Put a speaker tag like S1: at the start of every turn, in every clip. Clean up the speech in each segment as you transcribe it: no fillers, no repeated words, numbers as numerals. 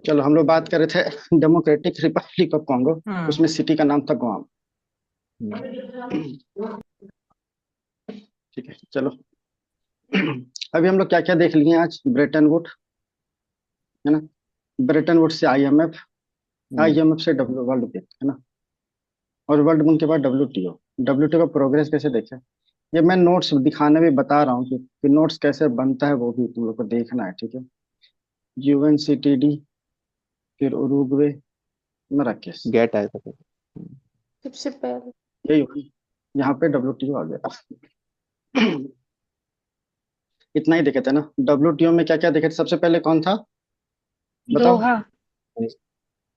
S1: चलो हम लोग बात कर रहे थे डेमोक्रेटिक रिपब्लिक ऑफ कॉन्गो। उसमें सिटी का नाम था गुआम। ठीक है चलो। अभी हम लोग क्या क्या देख लिए आज? ब्रेटन वुड, है ना? Brayton would say IMF, IMF से डब्ल्यू वर्ल्ड बैंक, है ना? और वर्ल्ड बैंक के बाद डब्ल्यूटीओ। डब्ल्यूटीओ का प्रोग्रेस कैसे देखे? ये मैं नोट्स दिखाने भी बता रहा हूँ कि नोट्स कैसे बनता है वो भी तुम लोग को देखना है, ठीक है? यूएनसीटीडी, फिर उरुग्वे, मराकेश,
S2: गेट आया था फिर।
S3: सबसे पहले
S1: यही होगी। यहाँ पे डब्ल्यूटीओ आ गया। इतना ही देखे थे ना? डब्ल्यूटीओ में क्या क्या देखे थे? सबसे पहले कौन था बताओ?
S3: दोहा।
S1: हाँ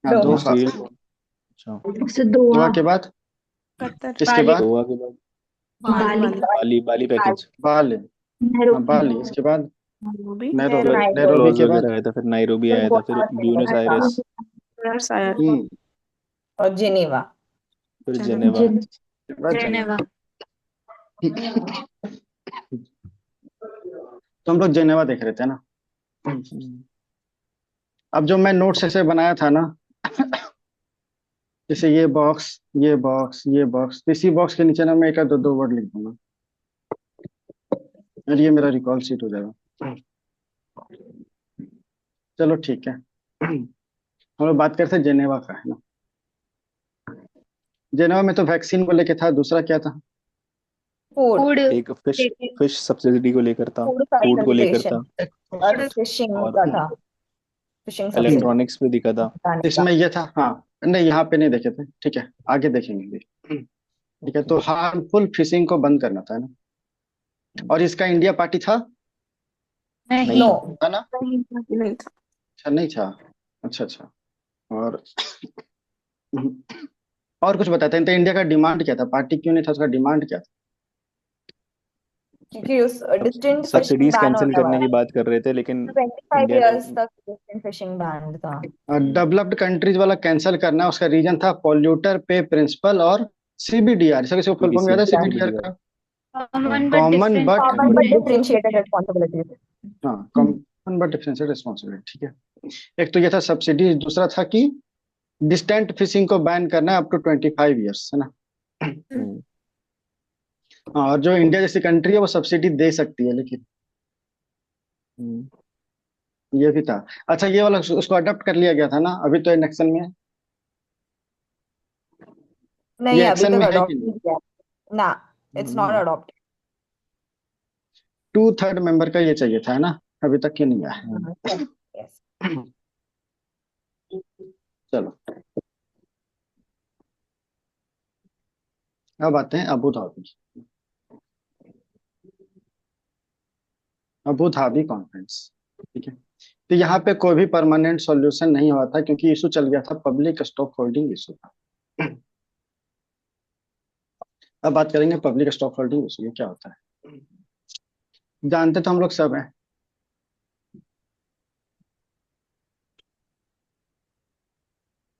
S3: दोहा
S1: दोहा।
S2: मिनिस्ट्रियल। अच्छा।
S3: से दोहा।
S1: दोहा के बाद?
S4: कतर।
S1: इसके
S3: बाली।
S1: बाद?
S2: गोवा के बाद
S4: बाली।
S3: बाली।
S2: बाली, बाली पैकेज।
S1: बाली। हाँ
S3: नैरोबी।
S1: बाली। इसके बाद
S4: नैरोबी।
S1: नैरोबी।
S2: फिर
S1: नैरोबी
S2: लॉज
S1: के बाद?
S2: वगैरह आया था, फिर नाइरोबी आया था, फिर ब्यूनस आयरेस,
S4: ब्यूनस आयर्स।
S1: हम्म।
S5: और जिनेवा।
S2: फिर
S4: जेनेवा।
S2: जेनेवा।
S1: के बाद
S3: जेनेवा।
S1: तो हम लोग जेनेवा देख रहे थे ना? अब जो मैं नोट्स ऐसे बनाया था ना, जैसे ये बॉक्स, ये बॉक्स, ये बॉक्स, इसी बॉक्स के नीचे ना मैं एक दो दो वर्ड लिख दूंगा और ये मेरा रिकॉल शीट हो जाएगा। चलो ठीक है। हम लोग बात करते हैं जेनेवा का, है ना? जेनेवा में तो वैक्सीन को लेके था, दूसरा क्या था?
S5: फूड।
S3: फूड।
S2: एक फिश, फिश सब्सिडी को लेकर था,
S5: फूड
S2: फूड को लेकर
S5: फैसिलिटेशन
S2: था,
S5: और फिशिंग
S2: और
S5: का था। फिशिंग सब्सिडी
S2: इलेक्ट्रॉनिक्स पे दिखा था।
S1: इसमें ये था, हाँ। नहीं यहाँ पे नहीं देखे थे, ठीक है आगे देखेंगे भी। ठीक है, तो हार्मफुल फिशिंग को बंद करना था ना? और इसका इंडिया पार्टी था?
S3: नहीं।
S5: नो।
S1: था ना?
S4: नहीं था।
S1: अच्छा नहीं था। अच्छा अच्छा। और और कुछ बताते हैं तो इंडिया का डिमांड क्या था? पार्टी क्यों नहीं था, उसका डिमांड क्या था?
S5: क्योंकि उस distant fishing
S2: subsidies
S5: ban
S2: cancel
S5: होने
S2: करने
S5: वाला
S2: की बात कर रहे थे, लेकिन
S5: 25
S2: इंडिया ने
S5: इयर्स तक डिस्टेंट फिशिंग बैन था।
S1: डेवलप्ड कंट्रीज वाला कैंसिल करना, उसका रीजन था पॉल्यूटर पे प्रिंसिपल और सीबीडीआर। इसका किसी को फुल फॉर्म याद
S2: पीबीसी,
S1: है सीबीडीआर
S2: सीबीडीआर।
S1: का?
S3: Common but
S1: common
S3: different
S1: but
S5: common but
S3: responsibility.
S5: Differentiated responsibilities.
S1: हाँ, कॉमन बट डिफरेंशिएटेड रिस्पॉन्सिबिलिटी, ठीक है। एक तो ये था सब्सिडी, दूसरा था कि डिस्टेंट फिशिंग को बैन करना है अप टू 25 ईयर्स, है ना?
S2: हम्म।
S1: हाँ, और जो इंडिया जैसी कंट्री है वो सब्सिडी दे सकती है, लेकिन
S2: हम्म।
S1: ये भी था। अच्छा ये वाला उसको अडॉप्ट कर लिया गया था ना? अभी तो इलेक्शन में है।
S5: नहीं
S1: ये
S5: अभी
S1: एक्शन
S5: तक
S1: में है कि
S5: अडॉप्ट
S1: नहीं?
S5: नहीं किया। ना, इट्स नॉट अडॉप्ट।
S1: 2/3 मेंबर का ये चाहिए था, है ना? अभी तक क्यों नहीं आया?
S5: यस।
S1: चलो अब आते हैं Abu Dhabi. Abu Dhabi conference, ठीक है। तो यहाँ पे कोई भी परमानेंट सॉल्यूशन नहीं हुआ था क्योंकि इशू चल गया था पब्लिक स्टॉक होल्डिंग इशू का। अब बात करेंगे पब्लिक स्टॉक होल्डिंग इशू, ये क्या होता है? जानते तो हम लोग सब हैं।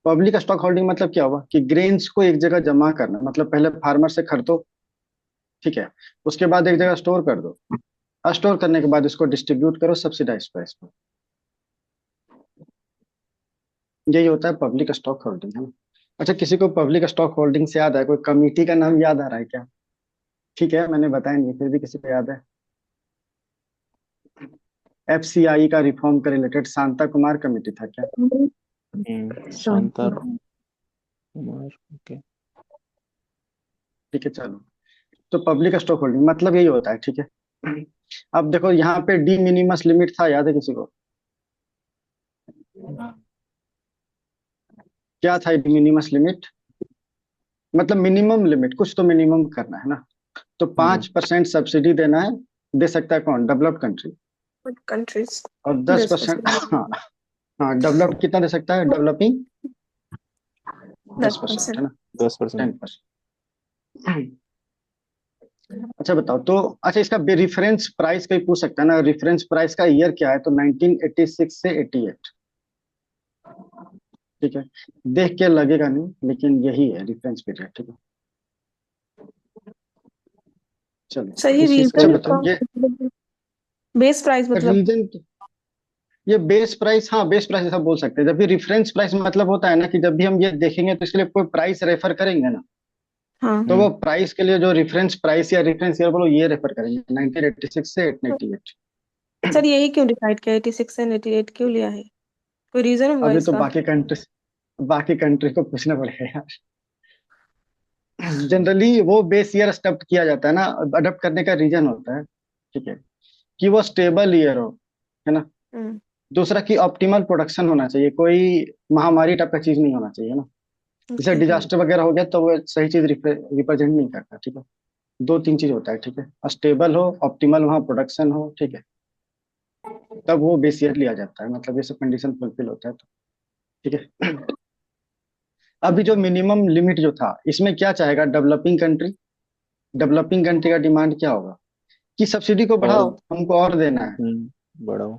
S1: पब्लिक स्टॉक होल्डिंग मतलब क्या हुआ कि ग्रेन्स को एक जगह जमा करना, मतलब पहले फार्मर से खरीदो, ठीक है, उसके बाद एक जगह स्टोर कर दो, स्टोर करने के बाद इसको डिस्ट्रीब्यूट करो सब्सिडाइज प्राइस पर। यही होता है पब्लिक स्टॉक होल्डिंग, है ना? अच्छा किसी को पब्लिक स्टॉक होल्डिंग से याद है? कोई कमिटी का नाम याद आ रहा है क्या? ठीक है मैंने बताया नहीं, फिर भी किसी को याद है? एफसीआई का रिफॉर्म के रिलेटेड शांता कुमार कमेटी था क्या?
S2: शांता कुमार। ओके।
S1: ठीक है चलो। तो पब्लिक स्टॉक होल्डिंग मतलब यही होता है, ठीक है। अब देखो यहाँ पे डी मिनिमस लिमिट था, याद है किसी को? क्या था डी मिनिमस लिमिट? मतलब मिनिमम लिमिट, कुछ तो मिनिमम करना है ना? तो 5% सब्सिडी देना है, दे सकता है कौन? Developed country.
S4: कंट्रीज
S1: और 10%,
S4: 10%।
S1: हाँ हाँ, डेवलप्ड कितना दे सकता है? डेवलपिंग 10%,
S4: 10%।
S1: है ना?
S2: 10%।
S1: 10%। अच्छा बताओ तो, अच्छा इसका रेफरेंस प्राइस कहीं पूछ सकता है ना? रेफरेंस प्राइस का ईयर क्या है? तो 1986 से 88, ठीक है। देख के लगेगा नहीं लेकिन यही है रेफरेंस पीरियड, ठीक है। चलो
S4: सही
S1: अच्छा
S4: रीजन
S1: बताओ ये,
S4: बेस प्राइस मतलब
S1: रीजन ये बेस प्राइस, हाँ बेस प्राइस ऐसा बोल सकते हैं। जब भी रिफरेंस प्राइस मतलब होता है ना कि जब भी हम ये देखेंगे तो इसके लिए कोई प्राइस रेफर करेंगे ना,
S4: हाँ।
S1: तो वो प्राइस के लिए जो रिफरेंस प्राइस या रेफरेंस ईयर बोलो ये रेफर करेंगे 1986 से 1888।
S4: सर यही क्यों डिसाइड किया 86 एंड 88 क्यों लिया है, कोई रीजन होगा
S1: अभी तो
S4: इसका?
S1: बाकी कंट्री को पूछना पड़ेगा यार। जनरली वो बेस ईयर अडॉप्ट किया जाता है ना, अडॉप्ट करने का रीजन होता है, ठीक है, कि वो स्टेबल ईयर हो, है ना।
S4: हम्म।
S1: दूसरा कि ऑप्टिमल प्रोडक्शन होना चाहिए, कोई महामारी टाइप का चीज नहीं होना चाहिए ना। जैसे
S4: ओके।
S1: डिजास्टर वगैरह हो गया तो वो सही चीज रिप्रेजेंट नहीं करता, ठीक है। दो तीन चीज होता है, ठीक है, स्टेबल हो, ऑप्टिमल वहाँ प्रोडक्शन हो, ठीक है, तब वो बेस ईयर लिया जाता है, मतलब ये सब कंडीशन फुलफिल होता है तो, ठीक है। अभी जो मिनिमम लिमिट जो था इसमें क्या चाहेगा डेवलपिंग कंट्री का डिमांड क्या होगा कि सब्सिडी को
S2: और
S1: बढ़ाओ, हमको और देना
S2: बढ़ाओ।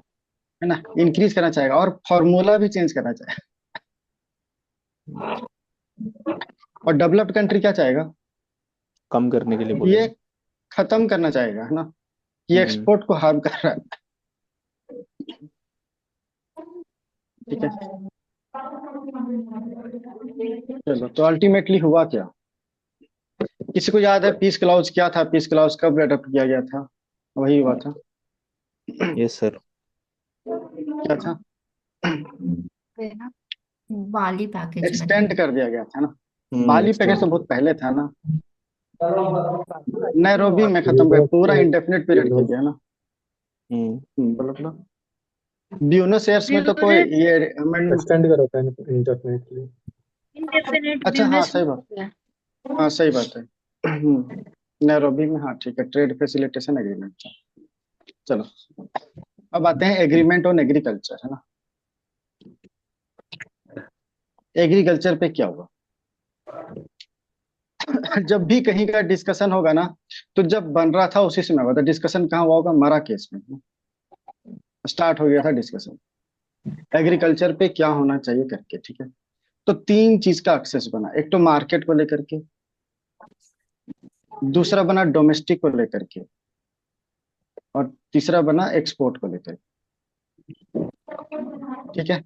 S1: है ना, इंक्रीज करना चाहेगा और फॉर्मूला भी चेंज करना चाहेगा। और डेवलप्ड कंट्री क्या चाहेगा,
S2: कम करने के लिए
S1: ये
S2: बोलेगा।
S1: खत्म करना चाहेगा, है ना, कि
S2: हम्म
S1: एक्सपोर्ट को हार्म कर रहा है, ठीक है। चलो तो अल्टीमेटली हुआ क्या, किसी को याद है पीस क्लाउज क्या था, पीस क्लाउज कब अडॉप्ट किया गया था, वही हुआ था,
S2: यस सर।
S1: क्या था,
S3: पे ना बाली पैकेज में था।
S1: एक्सटेंड कर दिया गया था ना। बाली पैकेज तो
S2: एक्सटेंड।
S1: बहुत पहले था ना, नैरोबी में खत्म कर पूरा इंडेफिनिट पीरियड किया गया ना। बोलो बोलो। ब्यूनस एयर्स में तो कोई
S3: ब्यूनस
S1: ये amendment-
S6: एक्सटेंड करा था इंडेफिनेटली।
S3: इंडेफिनिट
S1: अच्छा हाँ
S3: ब्यूनस
S1: सही बात, हाँ सही बात है। नैरोबी में, हाँ ठीक है, ट्रेड फैसिलिटेशन एग्रीमेंट। चलो अब आते हैं एग्रीमेंट ऑन एग्रीकल्चर, है ना। एग्रीकल्चर पे क्या हुआ, जब भी कहीं का डिस्कशन होगा ना, तो जब बन रहा था उसी समय हुआ था डिस्कशन, कहाँ हुआ होगा, मराकेश में स्टार्ट हो गया था डिस्कशन, एग्रीकल्चर पे क्या होना चाहिए करके, ठीक है। तो तीन चीज का एक्सेस बना, एक तो मार्केट को लेकर के, दूसरा बना डोमेस्टिक को लेकर के, और तीसरा बना एक्सपोर्ट को लेकर के, ठीक है।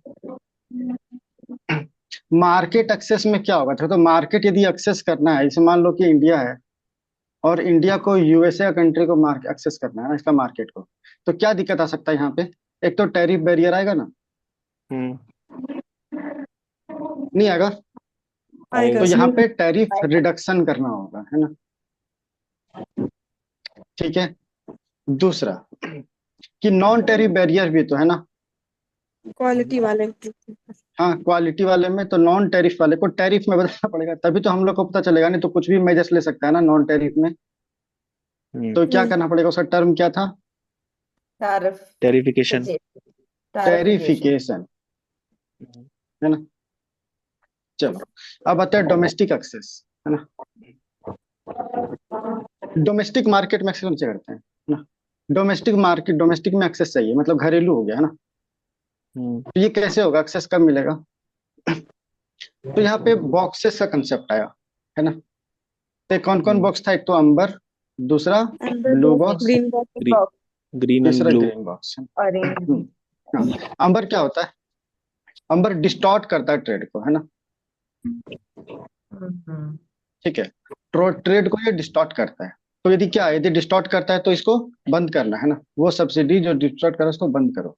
S1: मार्केट एक्सेस में क्या होगा, तो मार्केट यदि एक्सेस करना है, जैसे मान लो कि इंडिया है और इंडिया को यूएसए कंट्री को मार्केट एक्सेस करना है ना, इसका मार्केट को, तो क्या दिक्कत आ सकता है यहाँ पे, एक तो टैरिफ बैरियर आएगा ना, नहीं आएगा,
S4: आएगा
S1: तो यहाँ
S4: सर।
S1: पे टैरिफ रिडक्शन करना होगा, है ना, ठीक है। दूसरा कि नॉन टैरिफ बैरियर भी तो है ना,
S4: क्वालिटी वाले।
S1: हाँ क्वालिटी वाले में, तो नॉन टैरिफ वाले को टैरिफ में बदलना पड़ेगा, तभी तो हम लोग को पता चलेगा, नहीं तो कुछ भी मेजर्स ले सकता है ना नॉन टैरिफ में। तो क्या करना पड़ेगा, उसका टर्म क्या था,
S5: Tariff.
S2: टेरिफिकेशन।
S5: Tarification.
S1: टेरिफिकेशन, है ना। चलो अब आता है डोमेस्टिक एक्सेस, है ना। डोमेस्टिक मार्केट में एक्सेस नीचे करते हैं ना, डोमेस्टिक में एक्सेस चाहिए, मतलब घरेलू हो गया, है ना। तो ये कैसे होगा, एक्सेस कब मिलेगा, तो यहाँ पे बॉक्सेस का कंसेप्ट आया, है ना। तो कौन कौन बॉक्स था, एक तो अंबर, दूसरा blue box,
S4: green box.
S5: Box.
S2: Green and
S1: तीसरा
S2: ब्लू।
S1: Green box.
S5: Orange.
S1: हाँ अंबर क्या होता है, अंबर डिस्टॉर्ट करता है ट्रेड को, है ना,
S5: Mhm.
S1: ठीक है। ट्रेड को ये डिस्टॉर्ट करता है, तो यदि डिस्टॉर्ट करता है तो इसको बंद करना है ना, वो सब्सिडी जो डिस्टॉर्ट कर रहा है उसको बंद करो,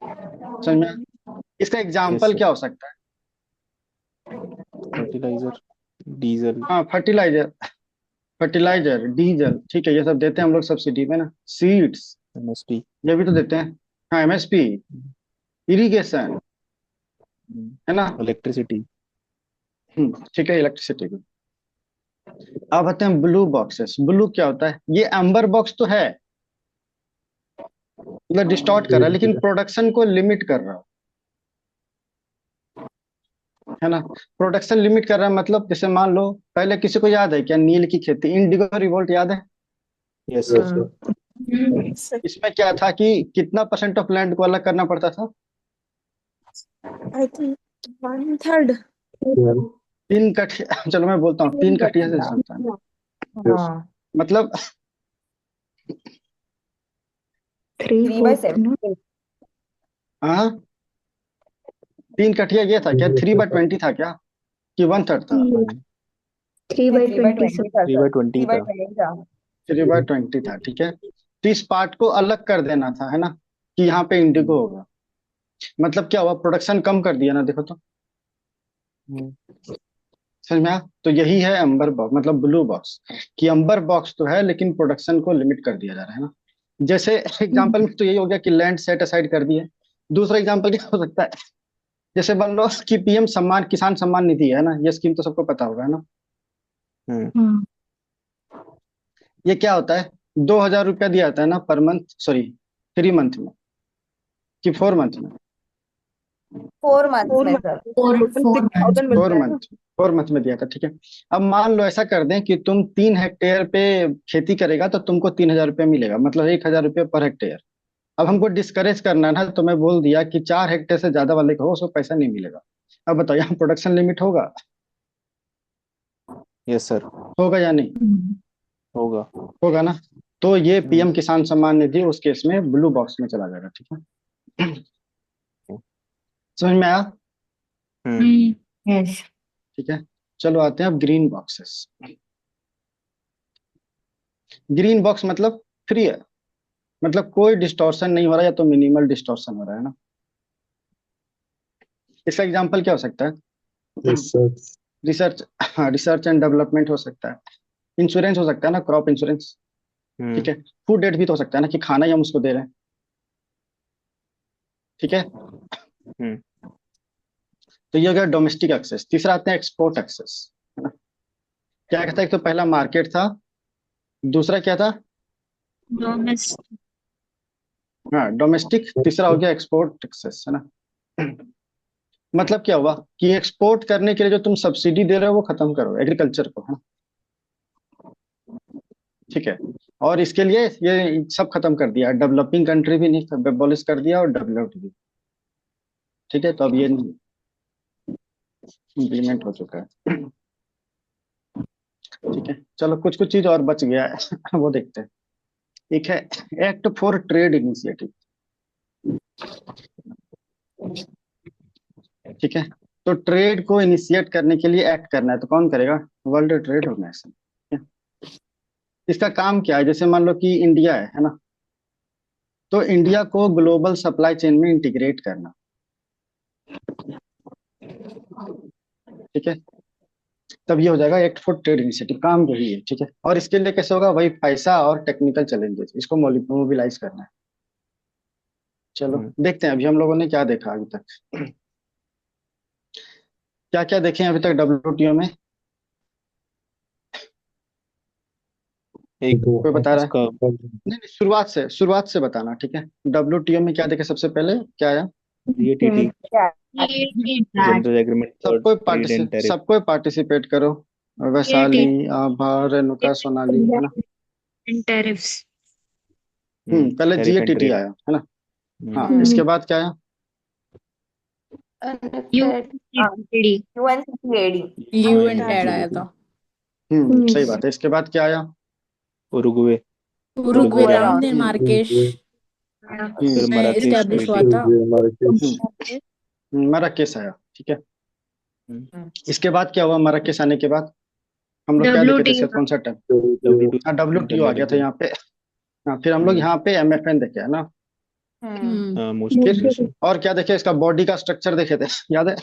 S1: समझ में आया? इसका एग्जाम्पल
S2: सर।
S1: क्या हो सकता है,
S2: फर्टिलाइजर, डीजल।
S1: हाँ फर्टिलाइजर डीजल, ठीक है, ये सब देते हैं हम लोग सब्सिडी में ना, सीड्स
S2: एमएसपी।
S1: ये भी तो देते हैं, हाँ एमएसपी, इरिगेशन, है ना,
S2: इलेक्ट्रिसिटी।
S1: ठीक है, इलेक्ट्रिसिटी भी। अब आते हैं ब्लू बॉक्सेस, ब्लू क्या होता है, ये एम्बर बॉक्स तो है, मतलब डिस्टॉर्ट कर रहा है लेकिन प्रोडक्शन को लिमिट कर रहा है ना। प्रोडक्शन लिमिट कर रहा है मतलब, जैसे मान लो पहले किसी को याद है क्या, नील की खेती, इंडिगो रिवोल्ट याद है,
S2: यस सर।
S1: इसमें क्या था कि कितना परसेंट ऑफ लैंड को अलग करना पड़ता था,
S4: आई थिंक 1/3।
S1: 3 कठिया चलो मैं बोलता हूँ 3 कठिया से चलता है,
S5: हाँ.
S1: मतलब
S5: 3 by 7
S1: हाँ 3 कठिया ये था क्या? 3/20 था क्या कि 1/3 था?
S5: 3/20 था
S2: 3/20 था
S5: 3/20 था
S1: 3/20 था, ठीक है। तो इस पार्ट को अलग कर देना था, है ना, कि यहाँ पे इंडिगो होगा। मतलब क्या हुआ, प्रोडक्शन कम कर दिया ना, देखो तो समझ में आया? तो यही है अम्बर बॉक्स, मतलब ब्लू बॉक्स, कि अम्बर बॉक्स तो है लेकिन प्रोडक्शन को लिमिट कर दिया जा रहा है ना। जैसे एग्जांपल में तो यही हो गया कि लैंड सेट असाइड कर दिए। दूसरा एग्जांपल क्या हो सकता है, जैसे मान लो कि पीएम सम्मान, किसान सम्मान निधि है ना, ये स्कीम तो सबको पता होगा, है ना। ये क्या होता है, 2,000 रुपया दिया जाता है ना पर मंथ, सॉरी 3 मंथ में कि 4 मंथ में?
S5: 4 months में sir
S3: four four month
S1: 4 month, 4 month में दिया था, ठीक है। अब मान लो ऐसा कर दें कि तुम 3 हेक्टेयर पे खेती करेगा तो तुमको 3,000 रुपया मिलेगा, मतलब 1,000 रुपया पर हेक्टेयर। अब हमको डिस्करेज करना है ना, तो मैं बोल दिया कि 4 हेक्टेयर से ज्यादा वाले को उसको पैसा नहीं मिलेगा। अब बताओ यहाँ प्रोडक्शन लिमिट होगा?
S2: यस सर
S1: होगा या नहीं?
S2: होगा
S1: होगा ना। तो ये पीएम किसान सम्मान निधि उस केस में ब्लू बॉक्स में चला जाएगा, ठीक है। समझ में आया?
S3: यस
S1: ठीक है। चलो आते हैं अब ग्रीन बॉक्सेस। ग्रीन बॉक्स मतलब फ्री है, मतलब कोई डिस्टॉर्शन नहीं हो रहा, या तो मिनिमल डिस्टॉर्शन हो रहा है ना। इसका एग्जांपल क्या हो सकता है?
S6: Research.
S1: रिसर्च, हाँ रिसर्च एंड डेवलपमेंट हो सकता है, इंश्योरेंस हो सकता है ना, क्रॉप इंश्योरेंस, ठीक है। फूड एड भी तो हो सकता है ना, कि खाना ही हम उसको दे रहे हैं, ठीक है। तो ये हो गया डोमेस्टिक एक्सेस। तीसरा आते हैं एक्सपोर्ट एक्सेस, है ना। क्या कहता है, एक तो पहला मार्केट था, दूसरा क्या था? हाँ डोमेस्टिक, तीसरा हो गया एक्सपोर्ट एक्सेस, है ना। मतलब क्या हुआ कि एक्सपोर्ट करने के लिए जो तुम सब्सिडी दे रहे हो वो खत्म करो एग्रीकल्चर को, है ना, ठीक है। और इसके लिए ये सब खत्म कर दिया, डेवलपिंग कंट्री भी नहीं एबॉलिश कर दिया और डेवलप्ड भी, ठीक है। तो अब ये इम्प्लीमेंट हो चुका है, ठीक है। चलो कुछ कुछ चीज और बच गया है वो देखते हैं। एक है एक्ट फॉर ट्रेड इनिशिएटिव, ठीक है। तो ट्रेड को इनिशिएट करने के लिए एक्ट करना है, तो कौन करेगा? वर्ल्ड ट्रेड ऑर्गेनाइजेशन, ठीक है। इसका काम क्या है, जैसे मान लो कि इंडिया है ना, तो इंडिया को ग्लोबल सप्लाई चेन में इंटीग्रेट करना, ठीक है। तब ये हो जाएगा एक्ट फॉर ट्रेड इनिशिएटिव, काम यही है, ठीक है। और इसके लिए कैसे होगा, वही पैसा और टेक्निकल चैलेंजेस, इसको मोबिलाइज करना है। चलो देखते हैं अभी हम लोगों ने क्या देखा अभी तक, क्या क्या देखे हैं अभी तक डब्ल्यूटीओ में,
S2: एक
S1: कोई बता रहा है?
S2: उसका
S1: नहीं नहीं, शुरुआत से बताना, ठीक है। डब्ल्यूटीओ में क्या देखे सबसे पहले, क्या आया?
S2: DATT
S5: क्या
S2: general agreement for trade and tariff
S1: सबको पार्टिसिपेट करो। वैशाली, आभा, रेणुका, सोनाली, है ना।
S3: टैरिफ्स
S1: पहले
S2: टैरिफ एंड
S1: जीएटीटी
S2: ट्रेड
S1: आया, है ना। हाँ इसके बाद क्या आया?
S5: UNCTAD
S3: यूएनटेड आया था
S1: सही बात है। इसके बाद क्या आया?
S2: Uruguay
S3: Uruguay
S5: Uruguay
S3: round
S5: round.
S3: इन मार्केश
S2: फिर
S3: में
S2: मराकेश
S3: इस्टेब्लिश हुआ
S2: ट्रीटी
S3: था
S6: Marrakesh.
S1: मराकेश आया, ठीक है।
S2: हम्म,
S1: इसके बाद क्या हुआ, मराकेश आने के बाद हम लोग क्या देखे थे, इसका कौन सा टर्म?
S2: WTO
S1: हाँ डब्ल्यूटीओ आ गया था यहाँ पे। हाँ फिर हम लोग यहाँ पे एमएफएन देखे, है ना।
S2: मोस्ट
S1: फिर और क्या देखे, इसका बॉडी का स्ट्रक्चर देखे थे, याद है?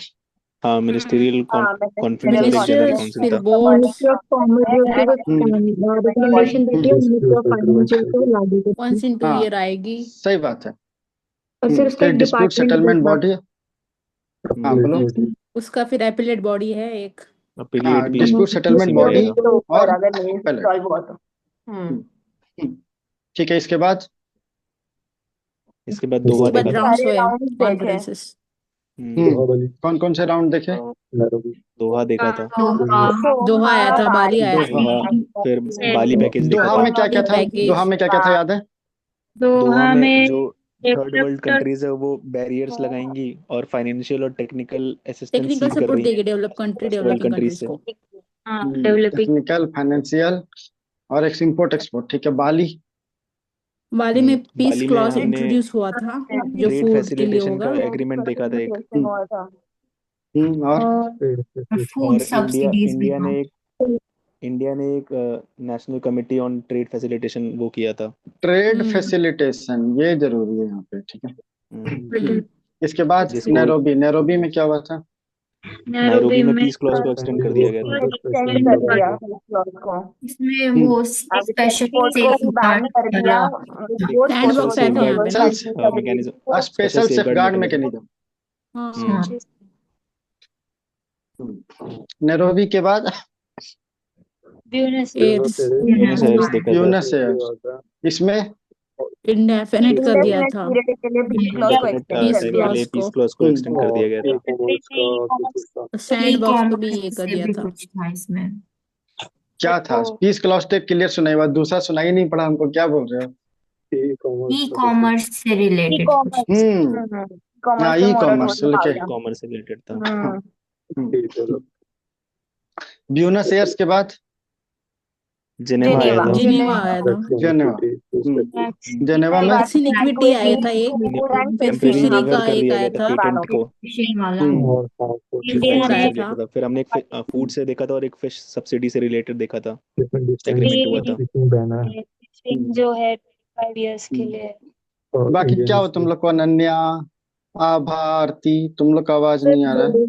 S2: हाँ मिनिस्ट्रियल कॉन्फ्रेंस और एक जनरल
S3: मिनिस्टर्स
S2: काउंसिल
S3: फिर
S2: था
S3: बोर्ड
S7: मिनिस्ट्री ऑफ कॉमर्स जो थी वो रिकमेंडेशन देती है, मिनिस्ट्री ऑफ फाइनेंशियल को लागू करती है।
S3: वंस इन 2
S1: हाँ
S3: ईयर आएगी
S1: सही बात है।
S7: और फिर उसका
S1: फिर
S7: एक
S1: डिस्प्यूट
S7: डिपार्टमेंट भी
S1: सेटलमेंट
S7: था।
S1: बॉडी, हाँ बोलो।
S3: उसका फिर एपिलेट बॉडी है एक
S2: अपीलिएट भी
S1: डिस्प्यूट सेटलमेंट
S2: उसी में
S1: बॉडी
S2: रहेगा
S5: तो ऊपर
S1: और
S5: अगर नहीं
S1: appellate।
S5: सॉल्व हुआ तो
S1: ठीक है। इसके बाद
S2: इसके बाद दोहा
S3: उसके बाद
S2: देखा था
S3: राउंड्स
S5: सारे
S3: हुए
S5: राउंड देखे
S3: कॉन्फ्रेंसेस
S1: कौन कौन से राउंड देखे?
S2: दोहा देखा था
S3: दोहा आया था, बाली आया था
S2: दोहा फिर बाली पैकेज देखा
S1: दोहा
S2: था
S1: में क्या क्या था?
S3: पैकेज।
S1: दोहा में क्या क्या था, याद है?
S2: दोहा में जो थर्ड वर्ल्ड कंट्रीज है वो बैरियर्स लगाएंगी और फाइनेंशियल और टेक्निकल असिस्टेंस
S3: टेक्निकल
S2: सीख कर
S3: सपोर्ट
S2: रही
S3: देगी
S2: हैं
S3: डेवलपिंग
S2: वर्ल्ड
S3: कंट्रीज
S2: कंट्रीज से
S3: को
S1: टेक्निकल, फाइनेंशियल और इम्पोर्ट एक्सपोर्ट, ठीक है। बाली
S6: बाली में पीस
S2: बाली में
S6: क्लॉज
S2: हमने
S6: इंट्रोड्यूस हुआ था जो
S2: ट्रेड
S6: फूड के लिए
S2: फैसिलिटेशन
S6: होगा।
S2: का एग्रीमेंट देखा था एक,
S5: हुआ था।
S1: और
S3: और फूड
S2: और
S3: सब्सिडीज भी था।
S2: इंडिया ने एक national committee on trade facilitation वो किया था।
S1: ट्रेड
S6: हम्म
S1: फैसिलिटेशन ये जरूरी है यहाँ पे, ठीक है।
S2: हम्म,
S1: इसके बाद
S2: जिसको
S1: नैरोबी में क्या हुआ था?
S2: नायरोबी में पीस क्लॉज को एक्सटेंड कर दिया गया था।
S5: एक्सटेंड कर दिया क्लॉज को।
S3: इसमें
S1: हम्म
S3: वो
S5: अब
S3: स्पेशल
S5: एक्सपोर्ट को भी बैन कर दिया विदाउट
S6: सैंडबॉक्स आया था यहाँ पे ना।
S1: Special
S2: mechanism,
S1: special safeguard
S2: safeguard
S1: mechanism.
S6: हाँ
S3: हाँ
S1: नैरोबी के बाद
S3: ब्यूनस
S6: एड्स
S2: ब्यूनस आयर्स देखा था।
S1: Buenos years. इसमें
S6: इंडेफिनिट कर दिया
S5: इंडेफिनेट
S6: था
S5: पीरियड के लिए पीस क्लॉज को
S2: इंडेफिनिट
S5: एक्सटेंड कर
S6: पीस
S2: टाइम
S5: दिया।
S2: के लिए
S6: क्लॉज
S2: पीस
S6: को।
S2: क्लॉज को एक्सटेंड कर दिया गया था।
S6: सैंड
S3: ई
S6: बॉक्स को भी ये
S3: कॉमर्स
S6: कर
S3: से
S6: दिया
S3: भी
S6: था।
S3: कुछ था इसमें।
S1: क्या था? पीस क्लॉज टेक क्लियर सुनाई हुआ, दूसरा सुनाई नहीं पड़ा हमको, क्या बोल रहे हो?
S3: ई कॉमर्स से रिलेटेड कुछ।
S1: हाँ,
S5: कॉमर्स पे
S1: ई कॉमर्स
S5: मोरेटोरियम आ
S1: लेके।
S5: गया।
S2: कॉमर्स से रिलेटेड था।
S1: ब्यूनस एयर्स के बाद
S2: जिनेवा आया था।
S6: जिनेवा आया था।
S1: जेनेवा। जेनेवा में
S6: टैक्स इक्विटी आया था एक,
S5: फूड एंड
S6: फिर
S2: टेम्परेरी
S6: फिशरी
S2: वेवर
S6: का
S2: कर
S6: एक
S2: दिया
S6: आया
S2: गया था
S6: था।
S2: पेटेंट को।
S3: फिशिंग वाला
S2: फिश
S3: इंडिया
S6: फिर
S2: से
S6: आया
S3: ने
S6: था।
S2: रिलेटेड था। फिर हमने एक फूड से देखा था और एक फिश सब्सिडी से रिलेटेड देखा था, एग्रीमेंट हुआ था।
S8: जो है 5 इयर्स के लिए।
S1: बाकी क्या हो तुम लोग को? अनन्या, आभा, आरती, तुम लोग का आवाज नहीं आ रहा है।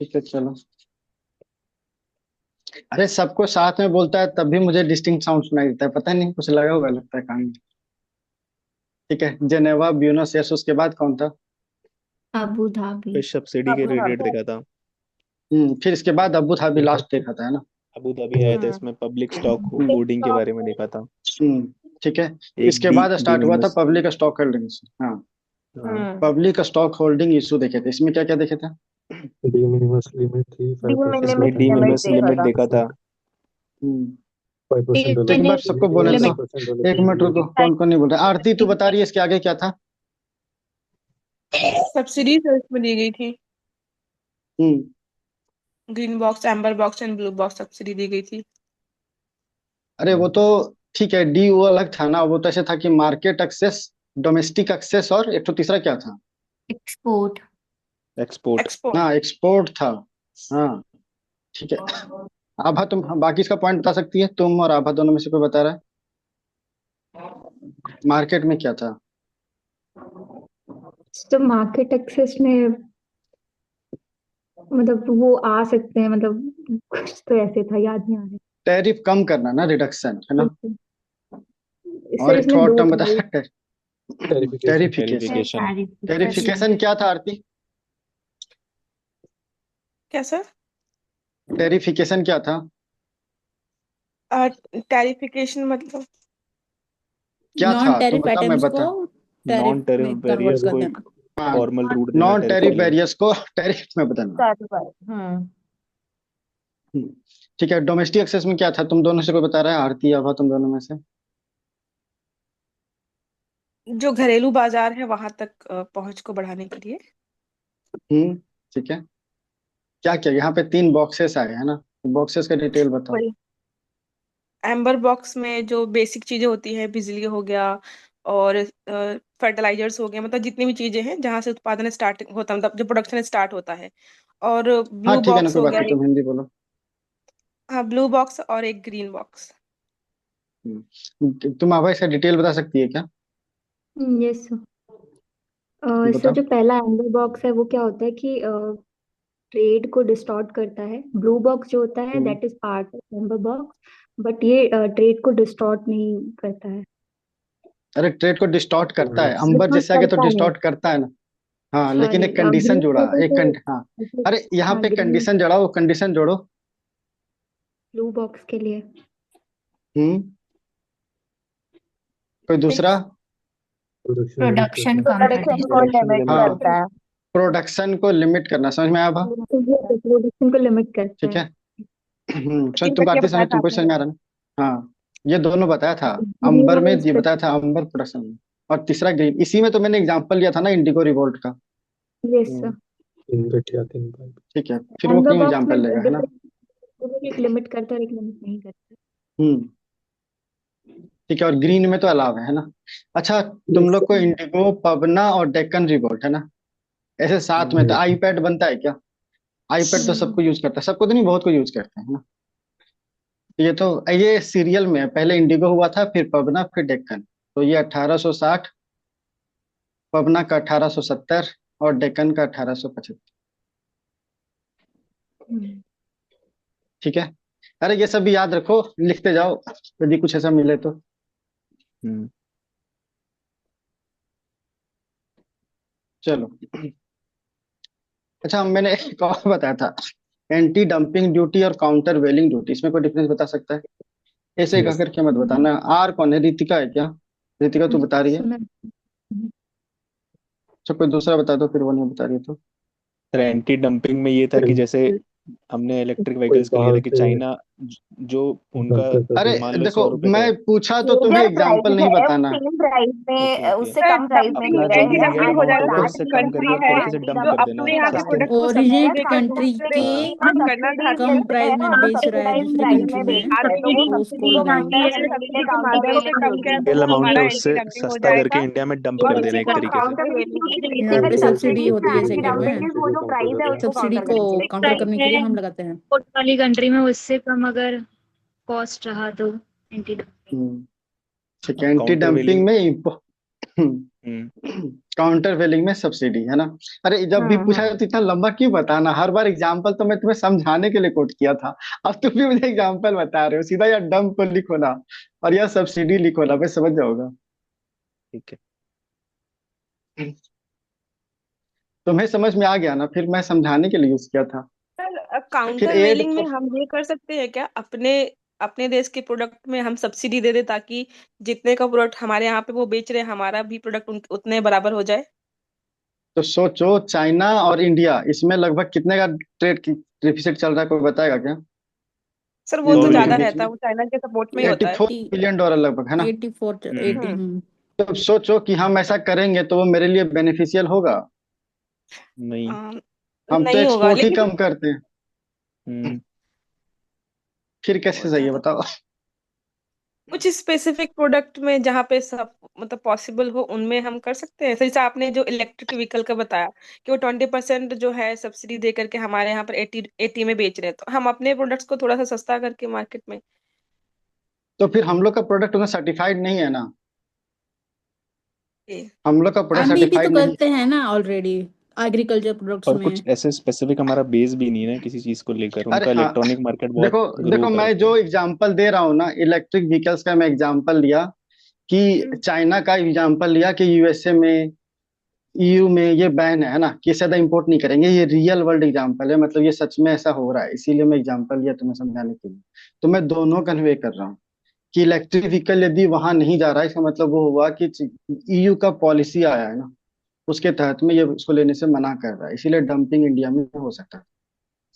S1: ठीक है, चलो। अरे सबको साथ में बोलता है तब भी मुझे डिस्टिंक्ट साउंड सुनाई देता है, पता नहीं कुछ लगा हुआ लगता है कान में। ठीक है, जेनेवा, ब्यूनस एयर्स, उसके बाद कौन था?
S3: Abu Dhabi.
S2: फिश सब्सिडी के रिलेटेड देखा था।
S1: फिर इसके बाद अबू धाबी लास्ट देखा था, है ना?
S2: अबू धाबी आया था, इसमें पब्लिक स्टॉक होल्डिंग के बारे में देखा था।
S1: ठीक है।
S2: एक
S1: इसके बाद स्टार्ट हुआ था
S2: मिनिमस।
S1: Public stock holding. हाँ, पब्लिक स्टॉक होल्डिंग इशू देखे थे। इसमें क्या क्या देखे थे?
S2: डी मिनिमस लिमिट देखा था।
S1: तो एक बार सबको बोले तो, एक मिनट रुको, कौन कौन नहीं बोल रहा? आरती तू बता रही है इसके आगे क्या था?
S4: सब्सिडीज उसमें दी गई थी।
S1: Hmm
S4: green box, amber box and blue box subsidy दी गई थी।
S1: अरे वो तो ठीक है, डी वो अलग था ना, वो तो ऐसे था कि मार्केट एक्सेस, डोमेस्टिक एक्सेस, और एक तो तीसरा क्या था?
S3: एक्सपोर्ट।
S2: एक्सपोर्ट।
S4: एक्सपोर्ट।
S1: हाँ, एक्सपोर्ट था। हाँ, ठीक है। आभा तुम बाकी इसका पॉइंट बता सकती है? तुम और आभा दोनों में से कोई बता रहा है? मार्केट में क्या था?
S7: तो मार्केट एक्सेस में मतलब वो आ सकते हैं, मतलब कुछ तो ऐसे था, याद नहीं आ रहा।
S1: टैरिफ कम करना ना, रिडक्शन, है ना?
S7: सर
S1: और एक
S7: इसमें
S1: थोड़ा
S7: दो
S1: टर्म
S7: था।
S1: बताया, टेरिफिकेशन।
S2: टेरिफिकेशन।
S1: टेरिफिकेशन क्या था आरती?
S4: क्या सर?
S1: टेरिफिकेशन क्या था?
S4: टैरिफिकेशन मतलब
S1: क्या
S6: नॉन
S1: था तू
S6: टैरिफ
S1: बता, मैं
S6: आइटम्स को
S1: बता।
S2: नॉन
S6: टैरिफ
S2: टैरिफ
S6: में कन्वर्ट
S2: बैरियर्स
S6: कर
S2: को
S6: देना।
S1: हाँ,
S2: फॉर्मल रूट देना
S1: नॉन
S2: टैरिफ के
S1: टैरिफ
S2: लिए।
S1: बैरियर्स को टैरिफ में बदलना। ठीक है, डोमेस्टिक एक्सेस में क्या था? तुम दोनों से कोई बता रहा है? आरती, आभा, तुम दोनों में से?
S4: जो घरेलू बाजार है वहां तक पहुंच को बढ़ाने के लिए।
S1: ठीक है। क्या क्या यहाँ पे 3 बॉक्सेस आए हैं ना, बॉक्सेस का डिटेल बताओ।
S4: वही एम्बर बॉक्स में जो बेसिक चीजें होती है, बिजली हो गया और फर्टिलाइजर्स हो गए, मतलब जितनी भी चीजें हैं जहां से उत्पादन स्टार्ट होता है, मतलब जो प्रोडक्शन स्टार्ट होता है। और
S1: हाँ
S4: ब्लू
S1: ठीक है ना,
S4: बॉक्स
S1: कोई
S4: हो
S1: बात
S4: गया
S1: नहीं,
S4: एक।
S1: तुम हिंदी बोलो।
S4: हाँ, ब्लू बॉक्स और एक ग्रीन बॉक्स।
S1: तुम आभा इसका डिटेल बता सकती है क्या?
S7: Yes sir. सर
S1: बताओ।
S7: जो पहला एम्बर बॉक्स है वो क्या होता है कि ट्रेड को डिस्टॉर्ट करता है। ब्लू बॉक्स जो होता है
S1: hmm,
S7: that is part of amber box, but ये ट्रेड को डिस्टॉर्ट नहीं करता है।
S1: अरे ट्रेड को डिस्टॉर्ट करता है, अंबर
S7: डिस्टॉर्ट
S1: जैसे आगे तो
S7: करता नहीं,
S1: डिस्टॉर्ट करता है ना। हाँ, लेकिन
S7: सॉरी।
S1: एक कंडीशन
S7: ग्रीन
S1: जोड़ा,
S7: में
S1: एक
S7: तो
S1: हाँ। अरे यहाँ
S7: हाँ
S1: पे
S7: ग्रीन
S1: कंडीशन जोड़ा, वो कंडीशन जोड़ो।
S7: ब्लू बॉक्स के लिए
S1: हम्म कोई दूसरा?
S3: प्रोडक्शन कम कर
S5: प्रोडक्शन को
S3: देता
S5: लिमिट
S1: हाँ,
S5: करता है।
S1: प्रोडक्शन को लिमिट करना, समझ में आया आभा?
S7: प्रोडक्शन को लिमिट करता
S1: ठीक
S7: है।
S1: है। समझ,
S5: तीन
S1: तुम
S5: करके
S1: आरती समझ,
S5: बताया था
S1: तुमको समझ
S5: आपने।
S1: में आ रहा ना? हाँ, ये दोनों बताया था।
S7: ग्रीन
S1: अंबर
S7: और
S1: में ये
S7: स्पेशल।
S1: बताया था, अंबर प्रोडक्शन में। और तीसरा ग्रीन, इसी में तो मैंने एग्जांपल लिया था ना, इंडिगो रिवोल्ट का।
S7: Yes sir.
S1: ठीक है, फिर वो
S7: एम्बर
S1: क्यों
S7: बॉक्स में
S1: एग्जांपल लेगा, है ना?
S7: डिफरेंट, एक लिमिट करता है और एक लिमिट नहीं करता।
S1: हम्म ठीक है, और ग्रीन में तो अलाव है ना। अच्छा, तुम लोग को इंडिगो, पवना और डेक्कन रिवोल्ट है ना, ऐसे साथ में तो आईपैड बनता है क्या? आईपैड तो सबको यूज करता है, सबको तो नहीं, बहुत को यूज करते हैं ना। ये सीरियल में है, पहले इंडिगो हुआ था, फिर पवना, फिर डेक्कन। तो ये 1860, पवना का 1870 और डेक्कन का 1875। ठीक है। अरे ये सब भी याद रखो, लिखते जाओ यदि कुछ ऐसा मिले तो।
S2: हम्म।
S1: चलो। अच्छा, मैंने एक और बताया था, एंटी डंपिंग ड्यूटी और काउंटर वेलिंग ड्यूटी, इसमें कोई डिफरेंस बता सकता है? ऐसे कह करके मत बताना। आर कौन है, रितिका है क्या? रितिका तू बता रही है?
S7: सुना।
S1: अच्छा, कोई दूसरा बता दो फिर, वो नहीं बता रही है तो।
S2: सर एंटी डंपिंग में ये था कि जैसे हमने इलेक्ट्रिक व्हीकल्स का लिया था कि चाइना जो उनका
S1: अरे
S2: मान लो
S1: देखो,
S2: 100 रुपए का
S1: मैं
S2: है।
S1: पूछा तो तुम्हें
S5: मेजर
S1: एग्जाम्पल
S5: प्राइस
S1: नहीं
S5: है,
S1: बताना।
S5: सेम प्राइस
S2: ओके
S5: में
S2: ओके।
S5: उससे कम प्राइस में
S2: अपना
S5: दे
S2: जो
S5: रहे
S4: एंटी
S5: हैं
S2: इंडिया
S4: डंपिंग हो
S5: एंड
S2: अमाउंट
S4: जाएगा
S2: होगा
S4: जब
S5: दैट
S2: उससे
S4: अपनी
S2: कम
S4: कंट्री
S2: करके एक
S5: हम
S4: है
S2: तरीके से
S5: एंटी
S2: डंप
S4: जो
S2: कर देना
S5: डंपिंग
S4: अपने
S2: एक
S5: नहीं
S4: यहाँ के
S2: सिस्टम
S5: लगाएंगे।
S2: में।
S4: प्रोडक्ट को
S5: अगर
S6: ओरिजिनेट
S4: बेचते
S6: कंट्री
S5: कंट्री
S6: के
S4: हैं
S5: में
S4: करना
S5: सब्सिडी
S4: चाहते
S6: कम
S4: हैं
S5: देते
S6: प्राइस
S5: हैं
S6: में
S5: और
S6: बेच रहा है
S5: सब्सिडाइज
S6: दूसरी
S5: प्राइस
S6: कंट्री
S5: में
S6: में,
S5: बेचते हैं तो वो
S6: तो उसको
S5: सब्सिडी के
S6: लगाएंगे।
S5: अंडर
S4: सब्सिडी
S5: ये
S4: के
S5: काउंटर
S4: माध्यम से
S5: वेलिंग
S4: कम
S5: ड्यूटी
S4: किया
S5: है।
S4: तो
S2: रियल
S4: वो
S2: अमाउंट है
S4: हमारा एंटी
S2: उससे
S4: डंपिंग हो
S2: सस्ता करके
S4: जाएगा।
S2: इंडिया में डंप
S4: और
S2: कर
S4: उसी
S2: देना एक
S4: को
S2: तरीके से।
S5: काउंटर वेलिंग ड्यूटी
S6: यहाँ पे
S5: बेसिकली
S6: सब्सिडी
S5: सब्सिडी
S6: होती है
S5: एंटी
S6: सेकंड में,
S5: डंपिंग वो जो प्राइस है उसको
S6: सब्सिडी
S5: काउंटर
S6: को
S5: करेंगे।
S6: काउंटर करने के लिए हम लगाते हैं।
S8: एक्सपोर्ट वाली कंट्री में उससे कम अगर कॉस्ट रहा तो एंटी डंपिंग।
S1: हम्म, ठीक
S2: अब
S1: है, एंटी
S2: काउंटर
S1: डंपिंग
S2: वेलिंग।
S1: में
S2: हम्म।
S1: काउंटर वेलिंग में सब्सिडी है ना। अरे जब भी पूछा
S5: हम्म।
S1: जाए तो इतना लंबा क्यों बताना, हर बार एग्जाम्पल तो मैं तुम्हें समझाने के लिए कोट किया था, अब तुम भी मुझे एग्जाम्पल बता रहे हो। सीधा या डंप को लिखो ना, और यह सब्सिडी लिखो ना, मैं समझ जाऊंगा।
S2: ठीक है।
S1: तुम्हें समझ में आ गया ना, फिर मैं समझाने के लिए यूज किया था।
S4: सर
S1: फिर
S4: काउंटर
S1: एड
S4: वेलिंग में हम ये कर सकते हैं क्या, अपने अपने देश के प्रोडक्ट में हम सब्सिडी दे दे ताकि जितने का प्रोडक्ट हमारे यहाँ पे वो बेच रहे हैं हमारा भी प्रोडक्ट उतने बराबर हो जाए।
S1: तो सोचो, चाइना और इंडिया, इसमें लगभग कितने का ट्रेड डिफिसिट चल रहा है, कोई बताएगा क्या?
S4: सर वो
S1: इन
S4: तो
S1: दोनों के
S4: ज्यादा
S1: बीच
S4: रहता
S1: में
S4: है, वो चाइना के सपोर्ट में ही होता
S1: एट्टी
S4: है।
S1: फोर
S6: 80,
S1: बिलियन डॉलर लगभग है ना।
S6: 84,
S2: हम्म।
S6: 80।
S4: हम्म।
S1: तो सोचो कि हम ऐसा करेंगे तो वो मेरे लिए बेनिफिशियल होगा।
S2: नहीं।
S1: हम तो
S4: नहीं होगा
S1: एक्सपोर्ट ही
S4: लेकिन
S1: कम करते हैं,
S2: हम्म।
S1: फिर कैसे
S4: बहुत
S1: सही है
S4: ज्यादा
S1: बताओ?
S4: कुछ स्पेसिफिक प्रोडक्ट में जहाँ पे सब मतलब पॉसिबल हो उनमें हम कर सकते हैं। जैसे आपने जो इलेक्ट्रिक व्हीकल का बताया कि वो 20% जो है सब्सिडी दे करके हमारे यहाँ पर 80 में बेच रहे हैं, तो हम अपने प्रोडक्ट्स को थोड़ा सा सस्ता करके मार्केट में।
S1: तो फिर हम लोग का प्रोडक्ट उन्हें सर्टिफाइड नहीं है ना,
S4: ये
S1: हम लोग का प्रोडक्ट
S6: हम भी तो
S1: सर्टिफाइड नहीं।
S6: करते हैं ना ऑलरेडी, एग्रीकल्चर प्रोडक्ट्स
S2: और कुछ
S6: में।
S2: ऐसे स्पेसिफिक हमारा बेस भी नहीं है ना किसी चीज को लेकर,
S1: अरे
S2: उनका
S1: हाँ,
S2: इलेक्ट्रॉनिक मार्केट बहुत
S1: देखो
S2: ग्रो
S1: देखो,
S2: कर
S1: मैं
S2: रखा है।
S1: जो एग्जांपल दे रहा हूँ ना, इलेक्ट्रिक व्हीकल्स का मैं एग्जांपल लिया, कि चाइना का एग्जांपल लिया कि यूएसए में, ईयू में ये बैन है ना, कि ज्यादा इंपोर्ट नहीं करेंगे। ये रियल वर्ल्ड एग्जांपल है, मतलब ये सच में ऐसा हो रहा है, इसीलिए मैं एग्जांपल लिया तुम्हें समझाने के लिए। तो मैं दोनों कन्वे कर रहा हूँ कि इलेक्ट्रिक व्हीकल यदि वहां नहीं जा रहा है, इसका मतलब वो हुआ कि ईयू का पॉलिसी आया है ना, उसके तहत में ये उसको लेने से मना कर रहा है, इसीलिए डंपिंग इंडिया में हो सकता है।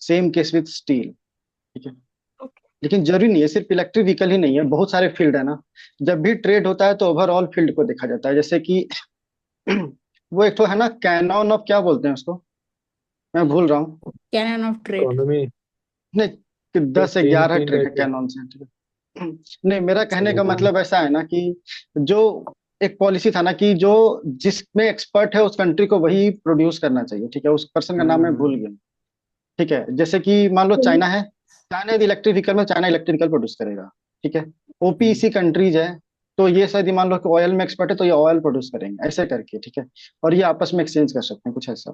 S1: Same case with steel. ठीक है। लेकिन जरूरी नहीं है सिर्फ इलेक्ट्रिक व्हीकल ही नहीं है, बहुत सारे फील्ड है ना। जब भी ट्रेड होता है तो ओवरऑल फील्ड को देखा जाता है, जैसे कि वो एक तो है ना, कैनन ऑफ क्या बोलते हैं उसको, मैं भूल रहा हूँ।
S6: Canon of trade.
S1: नहीं, कि 10-11 ट्रेड है कैनन से, ठीक है। नहीं, मेरा कहने का मतलब ऐसा है ना कि जो एक पॉलिसी था ना, कि जो जिसमें एक्सपर्ट है उस कंट्री को वही प्रोड्यूस करना चाहिए, ठीक है, उस पर्सन का नाम मैं भूल गया। ठीक है, जैसे कि मान लो चाइना है, चाइना यदि इलेक्ट्रिक व्हीकल में चाइना इलेक्ट्रिक व्हीकल प्रोड्यूस करेगा। ठीक है। ओपीसी कंट्रीज है, तो ये शायद मान लो कि ऑयल में एक्सपर्ट है तो ये ऑयल प्रोड्यूस करेंगे, ऐसे करके। ठीक है। और ये आपस में एक्सचेंज कर सकते हैं, कुछ ऐसा।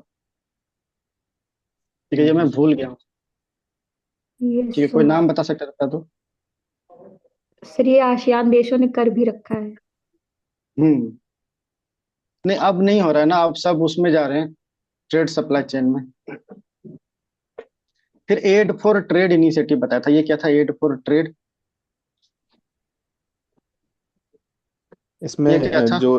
S1: ठीक है, ये मैं भूल गया हूँ।
S7: ये
S1: ठीक है, कोई नाम बता सकता है, बता दो।
S7: सर ये आसियान देशों ने कर भी रखा है।
S1: हम्म। नहीं, अब नहीं हो रहा है ना, अब सब उसमें जा रहे हैं, ट्रेड सप्लाई चेन में। फिर एड फॉर ट्रेड इनिशिएटिव बताया था, ये क्या था एड फॉर ट्रेड?
S2: इसमें
S1: ये क्या था?
S2: जो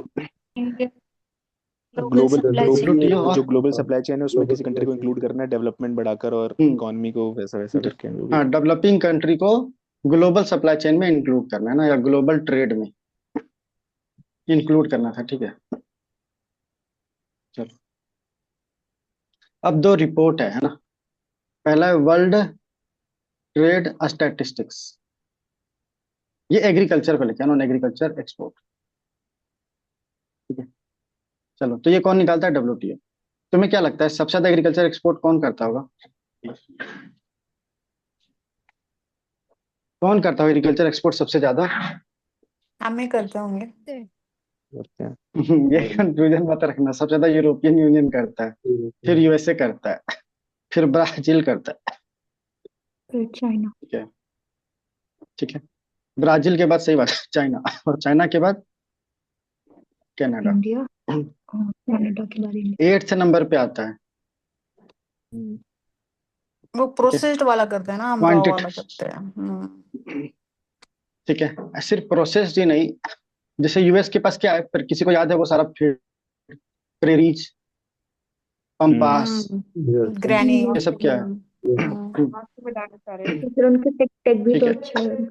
S8: global
S2: global
S8: supply
S2: global
S8: chain.
S1: ये और
S2: जो ग्लोबल सप्लाई चेन है उसमें किसी कंट्री को इंक्लूड करना है, डेवलपमेंट बढ़ाकर और
S1: हम्म,
S2: इकोनॉमी को वैसा वैसा करके जो भी।
S1: हाँ, डेवलपिंग कंट्री को ग्लोबल सप्लाई चेन में इंक्लूड करना है ना, या ग्लोबल ट्रेड में इंक्लूड करना था। ठीक है। चलो, अब दो रिपोर्ट है ना। पहला है वर्ल्ड ट्रेड स्टैटिस्टिक्स, ये एग्रीकल्चर पे लिखा है, नॉन एग्रीकल्चर एक्सपोर्ट। ठीक है, चलो तो ये कौन निकालता है? WTO। तुम्हें क्या लगता है सबसे ज्यादा एग्रीकल्चर एक्सपोर्ट कौन करता होगा? कौन करता होगा एग्रीकल्चर एक्सपोर्ट सबसे ज्यादा?
S6: हम ही करते होंगे।
S2: करते हैं।
S1: ये कंफ्यूजन मत रखना, सबसे ज्यादा यूरोपियन यूनियन करता है, फिर USA करता है, फिर ब्राजील करता है।
S7: फिर चाइना।
S1: ठीक है, ठीक है। ब्राजील के बाद सही बात चाइना, और चाइना के बाद कनाडा।
S7: इंडिया और कनाडा के बाद इंडिया।
S1: 8th नंबर पे आता है।
S6: वो प्रोसेस्ड वाला करते हैं ना, हम रॉ
S1: क्वांटिटी।
S6: वाला करते हैं।
S1: ठीक है, सिर्फ प्रोसेस्ड ही नहीं, जैसे US के पास क्या है, पर किसी को याद है वो सारा प्रेरीज, पंपास,
S6: ग्रैनी।
S1: ये सब क्या है?
S4: आपको बताना चाह रहे हैं।
S7: तो फिर उनके टेक टेक भी
S1: ठीक
S7: तो
S1: है।
S7: अच्छा है।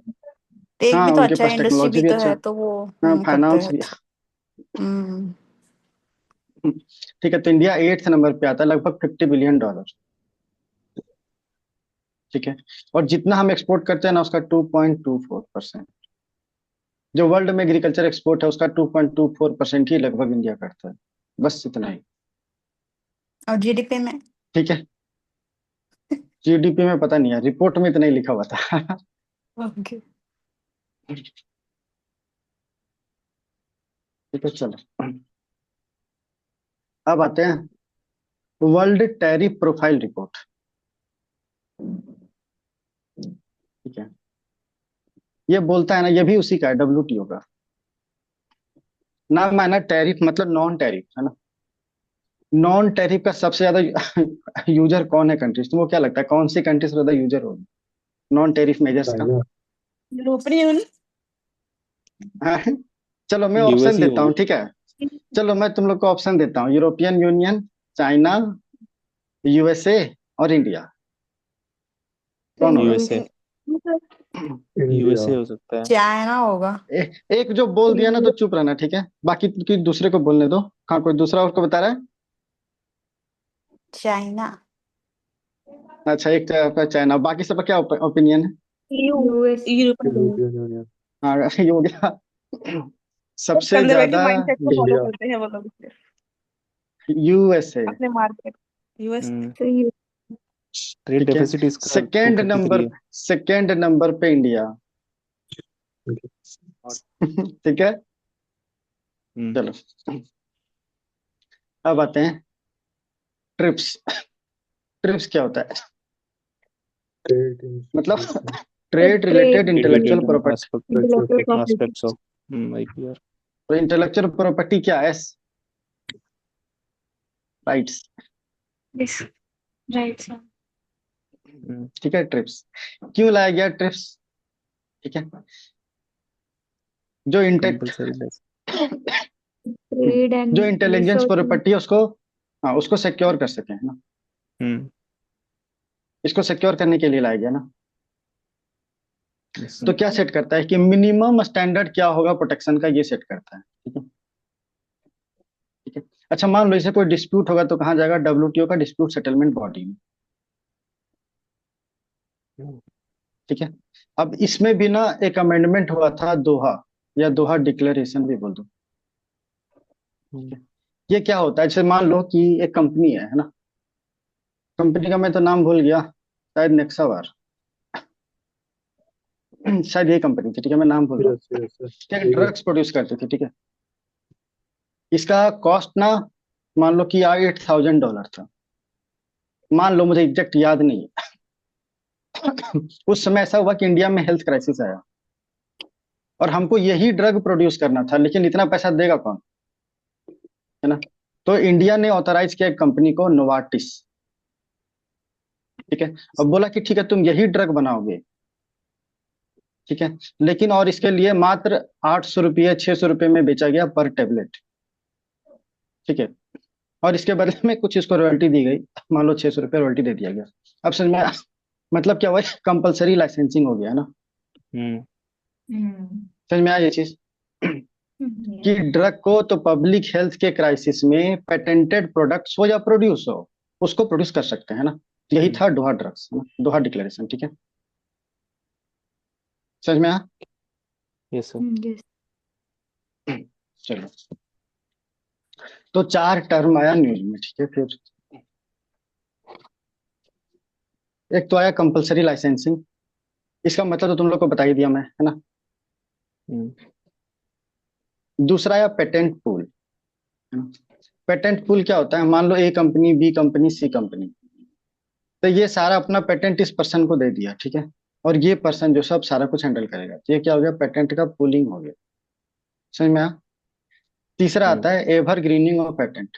S6: टेक
S1: हाँ
S6: भी तो
S1: उनके
S6: अच्छा है,
S1: पास
S6: इंडस्ट्री
S1: टेक्नोलॉजी
S6: भी
S1: भी
S6: तो
S1: अच्छा
S6: है,
S1: है,
S6: तो वो
S1: हाँ
S6: करते
S1: फाइनेंस
S6: हैं
S1: भी।
S6: अच्छा। हम्म।
S1: ठीक है, तो इंडिया 8th नंबर पे आता है, लगभग $50 बिलियन। ठीक है, और जितना हम एक्सपोर्ट करते हैं ना उसका 2.24%। जो वर्ल्ड में एग्रीकल्चर एक्सपोर्ट है उसका 2.24% ही लगभग इंडिया करता है, बस इतना ही।
S6: और जीडीपी में?
S1: ठीक है, GDP में पता नहीं है, रिपोर्ट में इतना ही लिखा हुआ था।
S6: ओके।
S1: ठीक है, चलो अब आते हैं वर्ल्ड टैरिफ प्रोफाइल रिपोर्ट। ठीक है, ये बोलता है ना, ये भी उसी का है, WTO का। नाम है ना टैरिफ, मतलब नॉन टैरिफ है ना। नॉन टैरिफ का सबसे ज्यादा यूजर कौन है कंट्रीज? तुमको क्या लगता है कौन सी कंट्री सबसे ज्यादा यूजर होगी नॉन टैरिफ मेजर्स का?
S4: European union.
S1: हाँ, चलो मैं
S2: यूएस
S1: ऑप्शन
S2: ही
S1: देता हूँ,
S2: होगी।
S1: ठीक है। चलो मैं तुम लोग को ऑप्शन देता हूँ, यूरोपियन यूनियन, चाइना, USA और इंडिया। कौन होगा?
S2: यूएसए। यूएसए हो सकता है।
S6: चाइना होगा।
S1: एक जो बोल दिया ना तो चुप रहना, ठीक है, बाकी की दूसरे को बोलने दो। हाँ, कोई दूसरा और को बता रहा है?
S6: चाइना।
S1: अच्छा, एक तो आपका चाइना, बाकी सबका क्या ओपिनियन है?
S7: US।
S4: यूरोपियन
S1: हाँ ये हो गया। सबसे
S4: कंजर्वेटिव
S1: ज्यादा
S4: माइंडसेट को फॉलो करते हैं वो लोग,
S1: USA।
S4: अपने मार्केट यूएस।
S7: तो ये
S2: ट्रेड
S1: ठीक है,
S2: डेफिसिट इसका
S1: सेकेंड
S2: 233
S1: नंबर,
S2: है।
S1: सेकेंड नंबर पे इंडिया। ठीक है,
S2: हम्म।
S1: चलो अब आते हैं ट्रिप्स। ट्रिप्स क्या होता है? मतलब trade related intellectual
S2: Related
S1: property.
S7: intellectual property।
S2: aspects of IPR.
S1: तो इंटेलेक्चुअल प्रॉपर्टी क्या है? राइट्स।
S8: Yes. Right, sir.
S1: ठीक है, ट्रिप्स क्यों लाया गया ट्रिप्स? ठीक है, जो
S2: Compulsory list.
S7: ट्रेड एंड
S1: जो इंटेलिजेंस
S7: रिसर्च।
S1: प्रॉपर्टी है उसको, हाँ उसको सिक्योर कर सके, है ना।
S2: हम्म।
S1: इसको सिक्योर करने के लिए लाया गया ना।
S2: Yes.
S1: तो क्या सेट करता है कि मिनिमम स्टैंडर्ड क्या होगा प्रोटेक्शन का, ये सेट करता है। ठीक है, ठीक है। अच्छा मान लो इसे कोई डिस्प्यूट होगा तो कहाँ जाएगा? WTO का डिस्प्यूट सेटलमेंट बॉडी में। ठीक है, अब इसमें भी ना एक अमेंडमेंट हुआ था, दोहा, या दोहा डिक्लेरेशन भी बोल दो। ये क्या होता है? जैसे मान लो कि एक कंपनी है ना, कंपनी का मैं तो नाम भूल गया, शायद नेक्सावार, शायद ये कंपनी थी, ठीक है, मैं नाम भूल रहा हूँ। ठीक है, ड्रग्स प्रोड्यूस करती थी, ठीक है। इसका कॉस्ट ना मान लो कि $8,000 था, मान लो, मुझे एग्जैक्ट याद नहीं है। उस समय ऐसा हुआ कि इंडिया में हेल्थ क्राइसिस आया और हमको यही ड्रग प्रोड्यूस करना था, लेकिन इतना पैसा देगा कौन, है ना। तो इंडिया ने ऑथराइज किया एक कंपनी को, नोवार्टिस। ठीक है, अब बोला कि ठीक है तुम यही ड्रग बनाओगे, ठीक है, लेकिन और इसके लिए मात्र 800 रुपये 600 रुपये में बेचा गया पर टेबलेट। ठीक है, और इसके बदले में कुछ इसको रॉयल्टी दी गई, मान लो 600 रुपये रॉयल्टी दे दिया गया। अब समझ में मतलब क्या हुआ? कंपलसरी लाइसेंसिंग हो गया ना। समझ में आया ये चीज कि ड्रग को तो पब्लिक हेल्थ के क्राइसिस में पेटेंटेड प्रोडक्ट्स हो या प्रोड्यूस हो, उसको प्रोड्यूस कर सकते हैं ना। यही था दोहा ड्रग्स, दोहा डिक्लेरेशन। ठीक है, समझ में आया?
S2: Yes sir.
S7: yes.
S1: चलो, तो 4 टर्म आया न्यूज में, ठीक है। फिर एक तो आया कंपलसरी लाइसेंसिंग, इसका मतलब तो तुम लोग को बता ही दिया मैं, है ना।
S2: हम्म,
S1: दूसरा आया पेटेंट पूल, है ना। पेटेंट पूल क्या होता है, मान लो ए कंपनी, बी कंपनी, सी कंपनी, तो ये सारा अपना पेटेंट इस पर्सन को दे दिया, ठीक है। और ये पर्सन जो सब सारा कुछ हैंडल करेगा, तो ये क्या हो गया, पेटेंट का पूलिंग हो गया। समझ में आया। तीसरा आता है ever grinning of patent.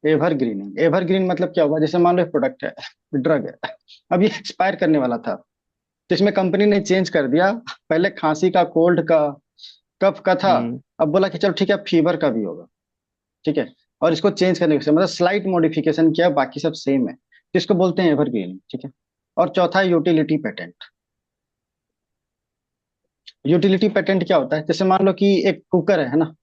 S1: Ever grinning, ever green मतलब क्या हुआ, जैसे मान लो प्रोडक्ट है, ड्रग है, अब ये एक्सपायर करने वाला था, तो इसमें कंपनी ने चेंज कर दिया, पहले खांसी का, कोल्ड का, कफ का था,
S2: हम्म,
S1: अब बोला कि चलो ठीक है फीवर का भी होगा, ठीक है। और इसको चेंज करने के मतलब स्लाइट मॉडिफिकेशन किया, बाकी सब सेम है, तो इसको बोलते हैं एवरग्रीन, ठीक है। और चौथा यूटिलिटी पेटेंट। यूटिलिटी पेटेंट क्या होता है, जैसे मान लो कि एक कुकर है ना,